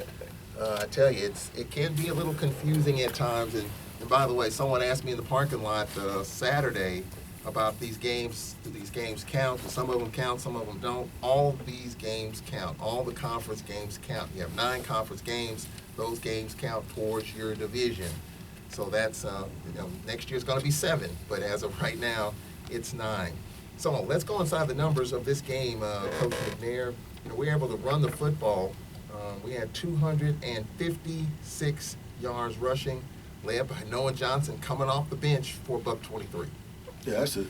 I tell you, it can be a little confusing at times. And by the way, someone asked me in the parking lot Saturday about these games. Do these games count? Some of them count, some of them don't. All of these games count. All the conference games count. You have 9 conference games. Those games count towards your division. So that's, next year's going to be 7. But as of right now, it's 9. So let's go inside the numbers of this game, Coach McNair. We were able to run the football. We had 256 yards rushing, led by Noah Johnson coming off the bench for $123. Yeah, that's it.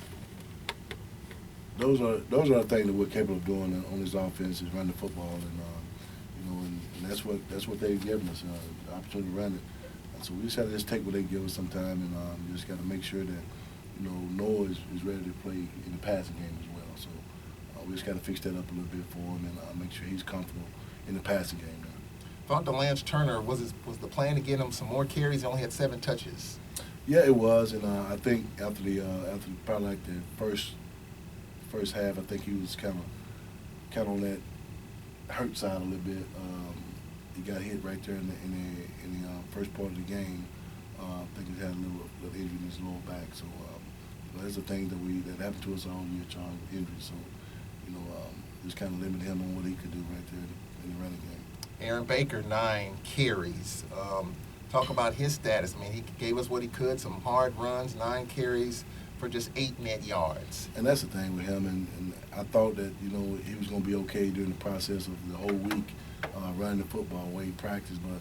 Those are the things that we're capable of doing on this offense is run the football, and and that's what they've given us, the opportunity to run it. And so we just have to take what they give us sometime, and just got to make sure that Noah is ready to play in the passing game as well. So we just got to fix that up a little bit for him and make sure he's comfortable in the passing game now. Thought Lance Turner was the plan to get him some more carries. He only had 7 touches. Yeah, it was, and I think after probably like the first half, I think he was kind of on that hurt side a little bit. He got hit right there in the first part of the game. I think he had a little injury in his lower back. So that's the thing that happened to us all year, Charles, with injury. So just kind of limited him on what he could do right there in the running game. Aaron Baker, 9 carries. Talk about his status. I mean, he gave us what he could, some hard runs, 9 carries for just 8 net yards. And that's the thing with him, and I thought that, he was going to be okay during the process of the whole week running the football way he practiced, but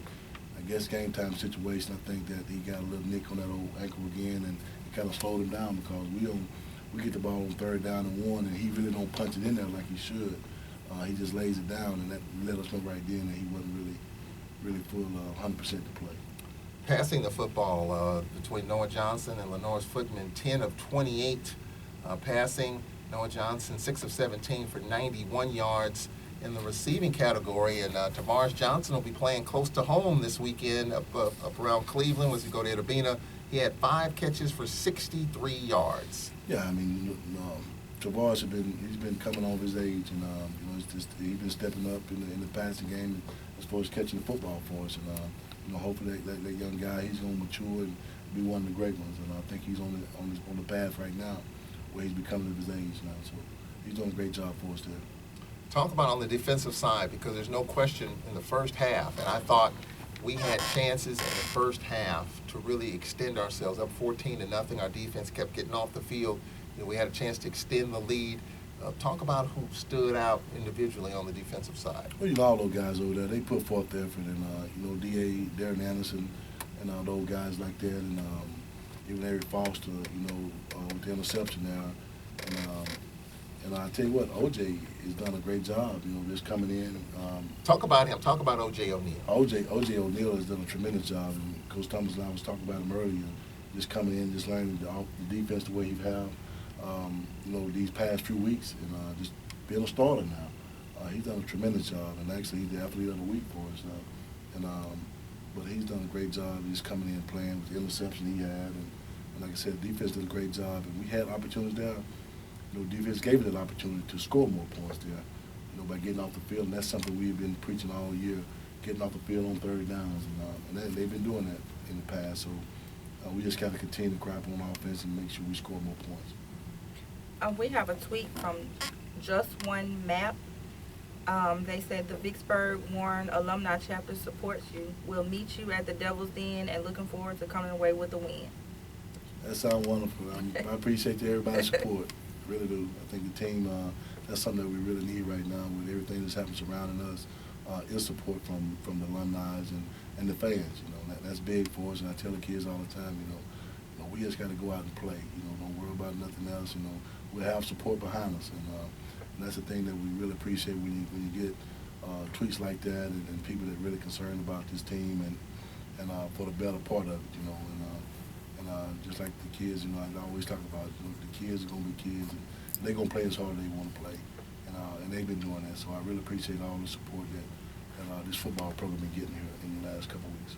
I guess game time situation, I think that he got a little nick on that old ankle again, and it kind of slowed him down because we get the ball on 3rd down and 1, and he really don't punch it in there like he should. He just lays it down, and that let us know right then that he wasn't really full 100% to play. Passing the football between Noah Johnson and Lenore's Footman, 10 of 28 passing. Noah Johnson, 6 of 17 for 91 yards in the receiving category. And Tavares Johnson will be playing close to home this weekend up around Cleveland as we go to Edabina. He had 5 catches for 63 yards. Yeah, I mean, Tavares he's been coming off his age, and he's been stepping up in the passing game as far as catching the football for us. And hopefully that young guy, he's going to mature and be one of the great ones. And I think he's on the path right now where he's becoming of his age now. So he's doing a great job for us there. Talk about on the defensive side, because there's no question in the first half, and I thought we had chances in the first half to really extend ourselves up 14-0. Our defense kept getting off the field. We had a chance to extend the lead. Talk about who stood out individually on the defensive side. Well, you know, all those guys over there, they put forth the effort, and you know, Darren Anderson, and those guys like that, and even Eric Foster, you know, with the interception there, and I tell you what, OJ has done a great job, you know, just coming in. Talk about him. Talk about O.J. O'Neal. OJ O'Neal has done a tremendous job, and Coach Thomas and I was talking about him earlier, just coming in, just learning the defense the way he have, you know, these past few weeks, and just being a starter now. He's done a tremendous job, and actually he's the athlete of the week for us. But he's done a great job just coming in, playing with the interception he had, and like I said, defense did a great job, and we had opportunities there. You know, defense gave it an opportunity to score more points there, you know, by getting off the field, and that's something we've been preaching all year, getting off the field on third downs, and they've been doing that in the past. So we just got to continue to crap on offense and make sure we score more points. We have a tweet from Just One Map. They said the Vicksburg Warren Alumni Chapter supports you. We'll meet you at the Devil's Den and looking forward to coming away with the win. That sounds wonderful. I appreciate everybody's support. Really do. I think the team, that's something that we really need right now with everything that's happening surrounding us, is support from the alumni and the fans. You know, that's big for us, and I tell the kids all the time, you know, we just got to go out and play. You know, don't worry about nothing else. You know, we'll have support behind us, and that's the thing that we really appreciate when you get tweets like that and people that are really concerned about this team and for the better part of it. You know, and just like the kids, you know, I always talk about, you know, the kids are going to be kids, and they're going to play as hard as they want to play, and they've been doing that. So I really appreciate all the support that this football program been getting here in the last couple of weeks.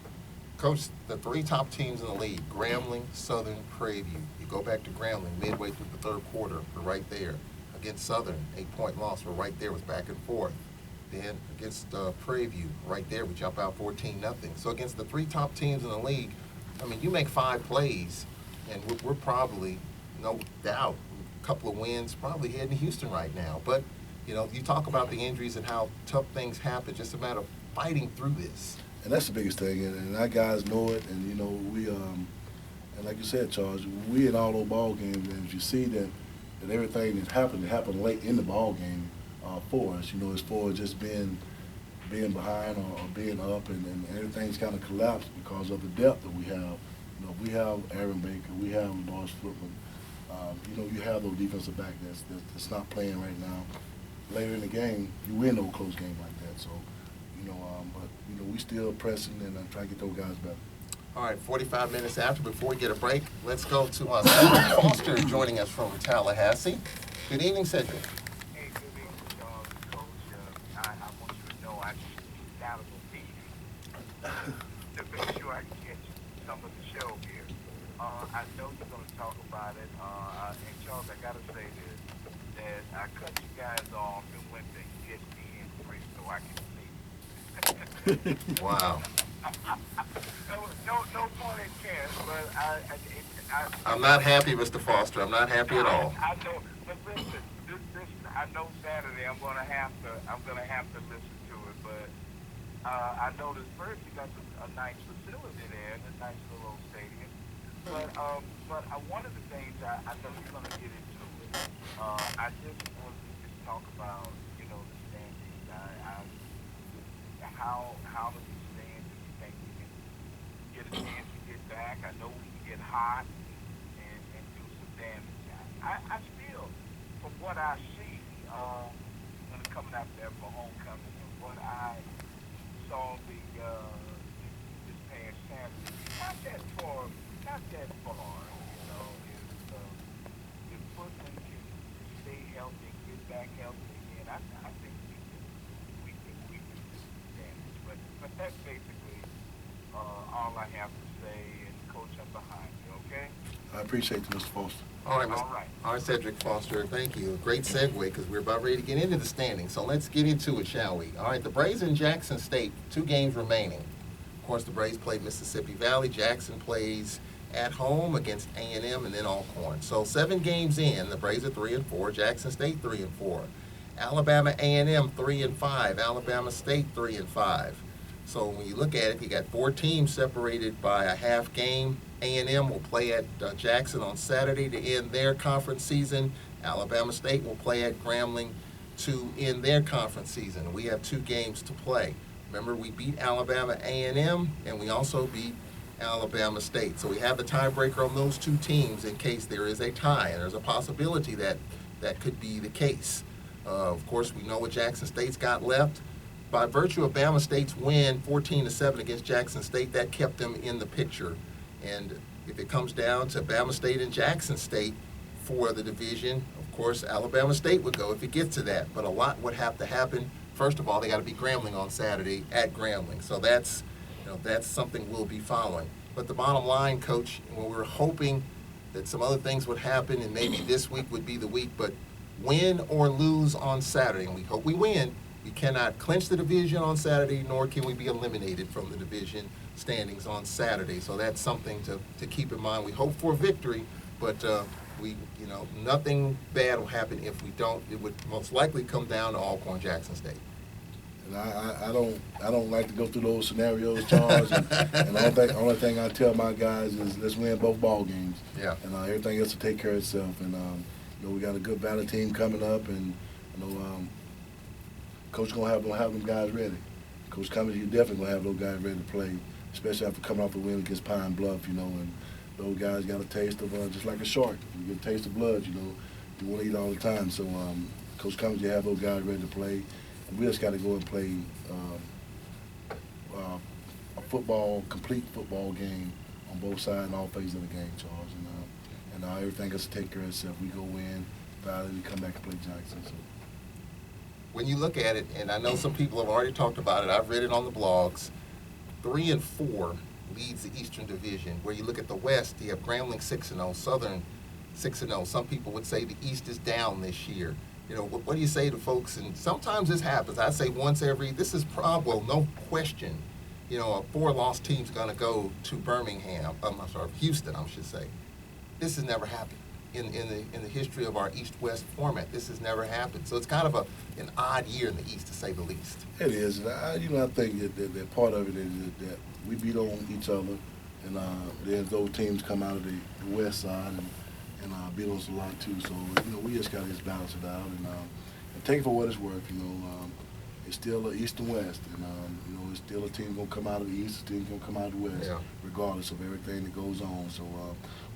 Coach, the three top teams in the league, Grambling, Southern, Prairie View. You go back to Grambling midway through the third quarter, we're right there. Against Southern, 8-point loss, we're right there, it was back and forth. Then against Prairie View, right there, we jump out 14-0. So against the three top teams in the league, I mean, you make 5 plays, and we're probably, no doubt, a couple of wins, probably heading to Houston right now. But, you know, you talk about the injuries and how tough things happen, just a matter of fighting through this. And that's the biggest thing, and our guys know it, and, you know, we, and like you said, Charles, we in all those ball games, and if you see that everything that happened, it happened late in the ball game for us, you know, as far as just being behind or being up, and everything's kind of collapsed because of the depth that we have. You know, we have Aaron Baker, we have Lawrence Footman. You know, you have those defensive back that's not playing right now. Later in the game, you win those close games like that. So, you know, but you know, we still pressing and trying to get those guys better. All right, 45 minutes after, before we get a break, let's go to Cedric Foster joining us from Tallahassee. Good evening, Cedric. Hey, good evening, Coach. I want you to know I just out of the meeting to make sure I catch some of the show here. I know you're going to talk about it. And Charles, I got to say this, that I cut you guys off and went to ESPN3 so I can see. Wow. No point in cash, but I'm not happy, Mr. Foster. I'm not happy at all. I know, but listen, this I know Saturday I'm gonna have to listen to it, but I noticed first you got a nice facility there, and a nice little stadium. But one of the things I know you're gonna get into it. I just want to just talk about, you know, the standings. How do these stands, do you think we can get a chance to get back? I know we can get hot and do some damage. I still, from what I see, when it's coming out there for homecoming, and what I saw this past Saturday, not that far, you know, if Footman can stay healthy, get back healthy again, I think we can do damage. But that's basically all I have to say, and Coach, I'm behind you, okay? I appreciate you, Mr. Foster. All right, All right, Cedric Foster, thank you. Great segue, because we're about ready to get into the standings. So let's get into it, shall we? All right, the Braves and Jackson State, 2 games remaining. Of course, the Braves played Mississippi Valley. Jackson plays at home against A&M and then Alcorn. So 7 games in, the Braves are 3-4, Jackson State 3-4. Alabama A&M 3-5, Alabama State 3-5. So when you look at it, you got 4 teams separated by a half game. A&M will play at Jackson on Saturday to end their conference season. Alabama State will play at Grambling to end their conference season. We have 2 games to play. Remember, we beat Alabama A&M, and we also beat Alabama State. So we have the tiebreaker on those 2 teams in case there is a tie, and there's a possibility that that could be the case. Of course, we know what Jackson State's got left. By virtue of Bama State's win 14-7 against Jackson State, that kept them in the picture. And if it comes down to Bama State and Jackson State for the division, of course, Alabama State would go if it gets to that. But a lot would have to happen. First of all, they got to beat Grambling on Saturday at Grambling. So that's something we'll be following. But the bottom line, Coach, when we were hoping that some other things would happen and maybe this week would be the week, but win or lose on Saturday, and we hope we win. We cannot clinch the division on Saturday, nor can we be eliminated from the division standings on Saturday. So that's something to keep in mind. We hope for a victory, but nothing bad will happen if we don't. It would most likely come down to Alcorn Jackson State. And I don't like to go through those scenarios, Charles. and the only thing I tell my guys is let's win both ball games. Yeah. And everything else will take care of itself. And we got a good battle team coming up, and Coach gonna have them guys ready. Coach Cummings, you definitely gonna have those guys ready to play, especially after coming off a win against Pine Bluff, and those guys got a taste of just like a shark. You get a taste of blood, you want to eat all the time. So Coach Cummings, you have those guys ready to play. And we just got to go and play a complete football game on both sides and all phases of the game, Charles. And everything else to take care of itself. We go win, finally we come back and play Jackson. So. When you look at it, and I know some people have already talked about it, I've read it on the blogs, 3 and 4 leads the Eastern Division. Where you look at the West, you have Grambling 6-0, Southern 6-0. Some people would say the East is down this year. What do you say to folks? And sometimes this happens. I say this is probably, no question, a 4-loss team's going to go to Houston, I should say. This has never happened. In the history of our East-West format, this has never happened. So it's kind of an odd year in the East, to say the least. It is. And I think that part of it is that we beat on each other, and then those teams come out of the West side and beat us a lot too. So we just got to just balance it out and take it for what it's worth. It's still an East and West, and it's still a team gonna come out of the East, a team gonna come out of the West, regardless of everything that goes on. So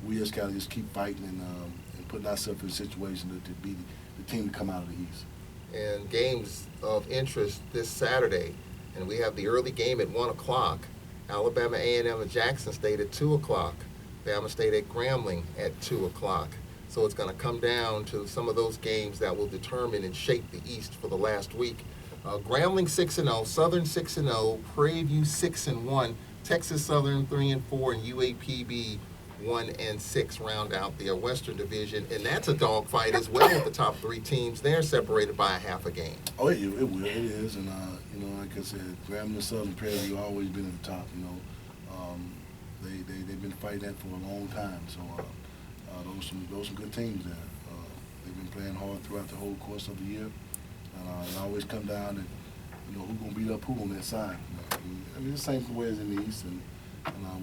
we just gotta keep fighting and putting ourselves in a situation to be the team to come out of the East. And games of interest this Saturday, and we have the early game at 1 o'clock. Alabama A&M and Jackson State at 2 o'clock. Bama State at Grambling at 2 o'clock. So it's going to come down to some of those games that will determine and shape the East for the last week. Grambling 6-0, Southern 6-0, Prairie View 6-1, Texas Southern 3-4, and UAPB 1-6 round out the Western Division, and that's a dogfight as well with the top 3 teams. They're separated by a half a game. Oh, it will. It is, and like I said, Grambling, Southern, Prairie View always been at the top. They've been fighting that for a long time. So those some good teams there. They've been playing hard throughout the whole course of the year, and it always come down to who's gonna beat up who on that side. I mean, the same way as in the East, and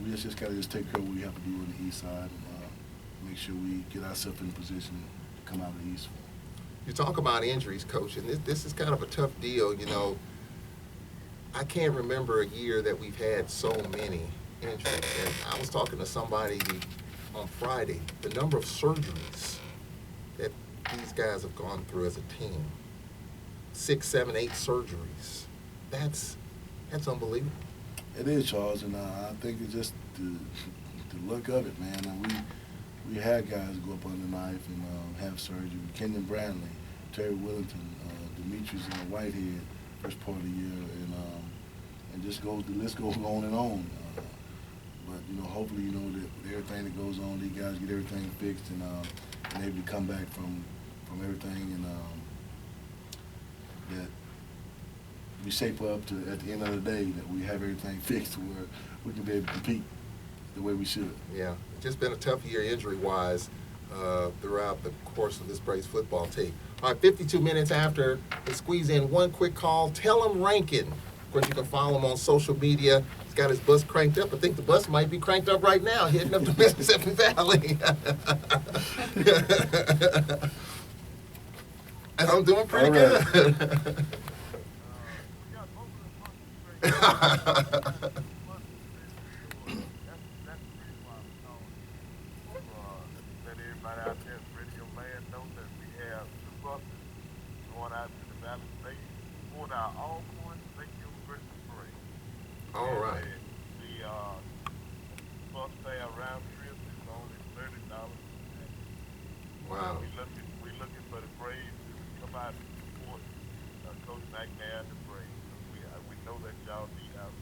we just gotta take care of what we have to do on the East side and make sure we get ourselves in a position to come out of the East. You talk about injuries, Coach, and this is kind of a tough deal. I can't remember a year that we've had so many injuries. And I was talking to somebody on Friday, the number of surgeries that these guys have gone through as a team. 6, 7, 8 surgeries. That's unbelievable. It is, Charles, and I think it's just the look of it, man. And we had guys go up on the knife and have surgery. Kenyon Bradley, Terry Willington, Demetrius Whitehead, first part of the year, and the list goes on and on. But hopefully, that with everything that goes on, these guys get everything fixed and able to come back from everything, and that we shape up to at the end of the day that we have everything fixed to where we can be able to compete the way we should. Yeah, it's just been a tough year injury-wise throughout the course of this Braves football team. All right, 52 minutes after, let's squeeze in one quick call. Tell him Rankin. Of course, you can follow him on social media. He's got his bus cranked up. I think the bus might be cranked up right now, heading up to Mississippi Valley. I'm doing pretty All right. good. We got both of the buses straight. That's the reason why I'm calling. Let everybody out there, radio land, know that we have two buses going out to the Valley State for our Alcorn State University parade. All right. The bus fare round trip is only $30. Wow. We looking for the Braves to come out and support Coach McNair and the Braves. We know that y'all need out.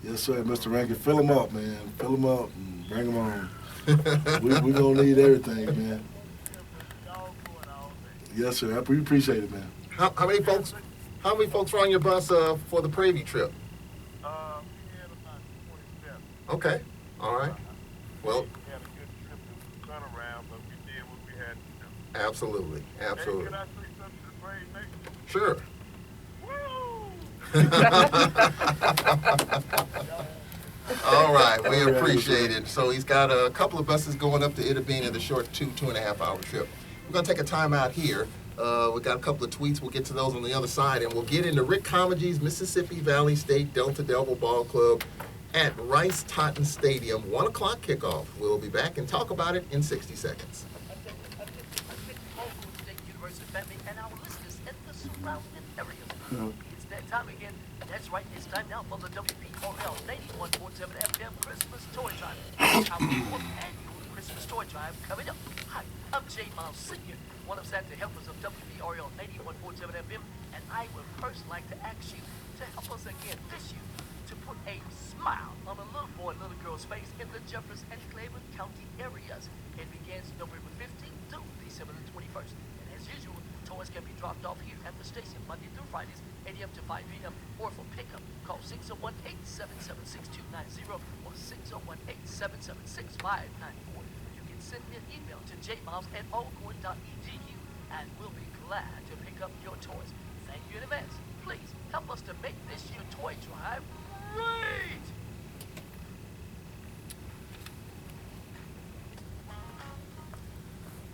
Yes, sir, Mr. Rankin. Fill them up, man. Fill them up and bring them on. we gonna need everything, man. Y'all going all day. Yes, sir. We appreciate it, man. How many folks? How many folks were on your bus for the preview trip? We had about 27. Okay. All right. Well, We had a good trip to turn around, but we did what we had to do. absolutely, Hey, absolutely. can I say something to the Brave Nation? Sure. All right, we appreciate it. So he's got a couple of buses going up to Itabena in the short 2.5 hour trip. We're going to take a time out here. We got a couple of tweets. We'll get to those on the other side, and we'll get into Rick Comegy's Mississippi Valley State Delta Devil Ball Club at Rice Totten Stadium, 1 o'clock kickoff. We'll be back and talk about it in 60 seconds. State University family and our listeners in the surrounding areas. It's that time again. That's right, it's time now for the WPRL 91.7 FM Christmas Toy Drive. It's our fourth annual Christmas Toy Drive coming up. Hi, I'm J. Miles Sr., one of Santa helpers of WPRL 91.7 FM, and I would first like to ask you to help us again this year to put a smile on a little boy and little girl's face in the Jefferson and Claiborne County areas. It begins November 15th through December the 21st. And as usual, toys can be dropped off here at the station Monday through Fridays, 8 a.m. to 5 p.m. or for pickup, call 601-877-6290 or 601-877-6594. You can send me an email to jmiles@alcorn.edu and we'll be glad to pick up your toys. Thank you in advance. Please help us to make this year toy drive great!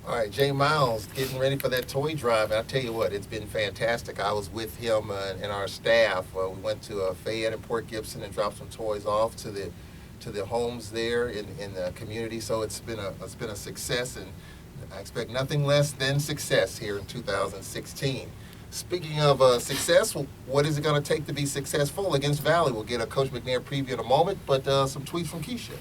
All right, Jay Miles getting ready for that toy drive. And I tell you what, it's been fantastic. I was with him and our staff. We went to Fayette and Port Gibson and dropped some toys off to the homes there in the community. So it's been a success, and I expect nothing less than success here in 2016. Speaking of success, what is it going to take to be successful against Valley? We'll get a Coach McNair preview in a moment, but some tweets from Keisha.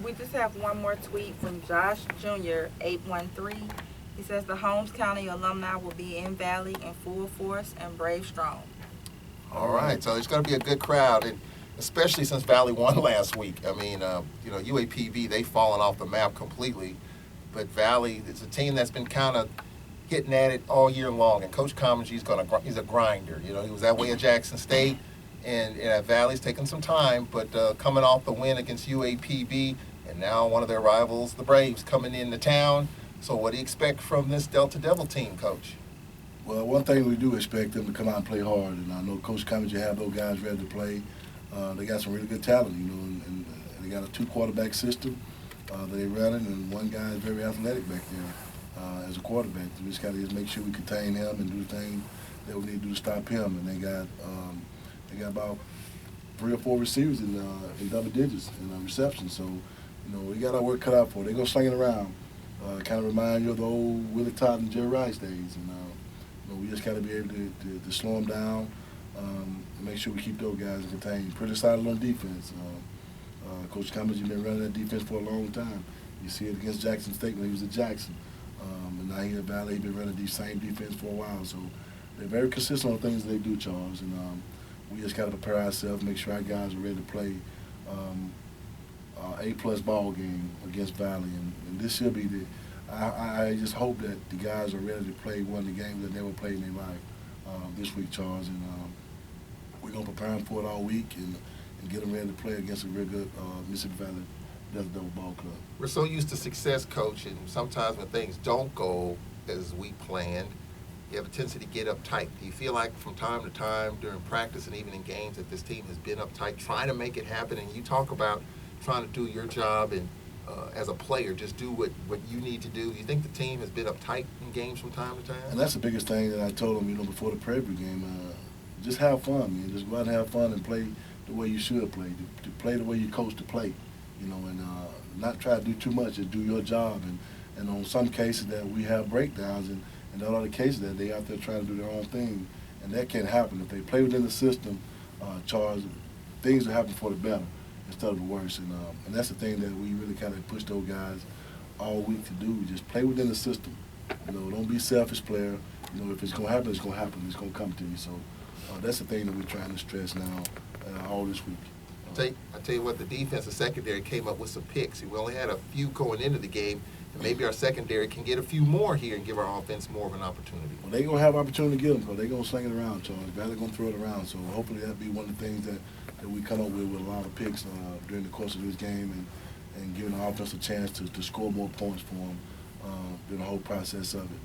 We just have one more tweet from Josh Jr. 813. He says the Holmes County alumni will be in Valley in full force and brave strong. All right, so it's going to be a good crowd, and especially since Valley won last week. I mean, UAPB, they've fallen off the map completely, but Valley, it's a team that's been kind of hitting at it all year long, and Coach Comedy, he's a grinder. He was that way at Jackson State, and at Valley's taking some time, but coming off the win against UAPB, and now one of their rivals, the Braves, coming into town. So what do you expect from this Delta Devil team, Coach? Well, one thing we do expect them to come out and play hard, and I know Coach Comedy have those guys ready to play. They got some really good talent, and they got a 2-quarterback system that they're running, and one guy is very athletic back there as a quarterback. We just got to make sure we contain him and do the thing that we need to do to stop him. And they got about 3 or 4 receivers in double digits in reception. So, we got our work cut out for it. They're going to sling it around. Kind of remind you of the old Willie Todd and Jerry Rice days. And we just got to be able to slow them down and make sure we keep those guys contained. Pretty solid on defense. Coach Cummings has been running that defense for a long time. You see it against Jackson State when he was at Jackson. And now here at Valley, he's been running the same defense for a while. So they're very consistent on the things they do, Charles. And we just got to prepare ourselves, make sure our guys are ready to play A-plus ball game against Valley. And this should be I just hope that the guys are ready to play one of the games that they never played in their life this week, Charles. And we're going to prepare them for it all week and get them ready to play against a real good Mississippi Valley Delta Devil Ball Club. We're so used to success, Coach, and sometimes when things don't go as we planned, you have a tendency to get uptight. Do you feel like from time to time during practice and even in games that this team has been uptight, trying to make it happen? And you talk about trying to do your job and as a player, just do what you need to do? You think the team has been uptight in games from time to time? And that's the biggest thing that I told them, before the Prairie game. Just have fun, man. Just go out and have fun and play the way you should play. To play the way you coach to play, and not try to do too much. Just do your job. And on some cases that we have breakdowns, and in other cases that they out there trying to do their own thing, and that can't happen. If they play within the system, Charles, things will happen for the better instead of the worse. And that's the thing that we really kind of push those guys all week to do. Just play within the system. Don't be selfish player. If it's going to happen, it's going to happen. It's going to come to you. So that's the thing that we're trying to stress now all this week. I tell you what, the defensive secondary came up with some picks. We only had a few going into the game, and maybe our secondary can get a few more here and give our offense more of an opportunity. Well, they're going to have opportunity to get them because they're going to sling it around, Charles. They're going to throw it around. So hopefully that'll be one of the things that we come up with a lot of picks during the course of this game and giving the offense a chance to score more points for them during the whole process of it.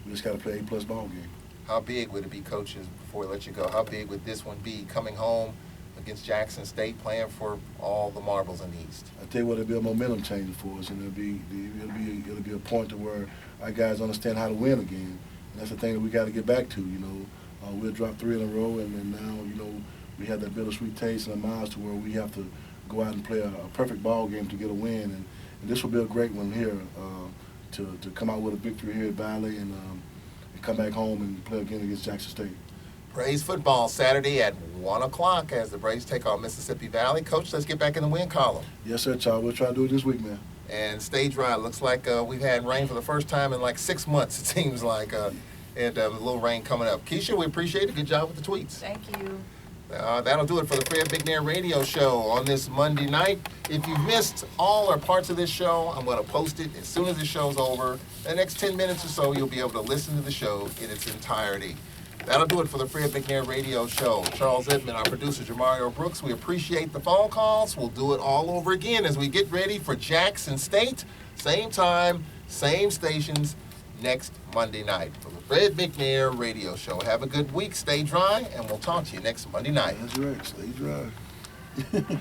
We just got to play A+ ball game. How big would it be, coaches, before we let you go, how big would this one be coming home against Jackson State, playing for all the marbles in the East? I tell you what, it'll be a momentum changer for us, and it'll be a point to where our guys understand how to win again. And that's the thing that we got to get back to. We'll drop 3 in a row, and then now we have that bittersweet taste in our mouths to where we have to go out and play a perfect ball game to get a win. And this will be a great one here to come out with a victory here at Valley and come back home and play again against Jackson State. Braves football Saturday at 1 o'clock as the Braves take on Mississippi Valley. Coach, let's get back in the win column. Yes, sir, Charles. We'll try to do it this week, man. And stage ride, looks like we've had rain for the first time in like 6 months, it seems like, and a little rain coming up. Keisha, we appreciate it. Good job with the tweets. Thank you. That'll do it for the Fred McNair Radio Show on this Monday night. If you missed all or parts of this show, I'm going to post it as soon as the show's over. The next 10 minutes or so, you'll be able to listen to the show in its entirety. That'll do it for the Fred McNair Radio Show. Charles Edmond, our producer, Jamario Brooks, we appreciate the phone calls. We'll do it all over again as we get ready for Jackson State. Same time, same stations, next Monday night. For the Fred McNair Radio Show. Have a good week, stay dry, and we'll talk to you next Monday night. That's right, stay dry.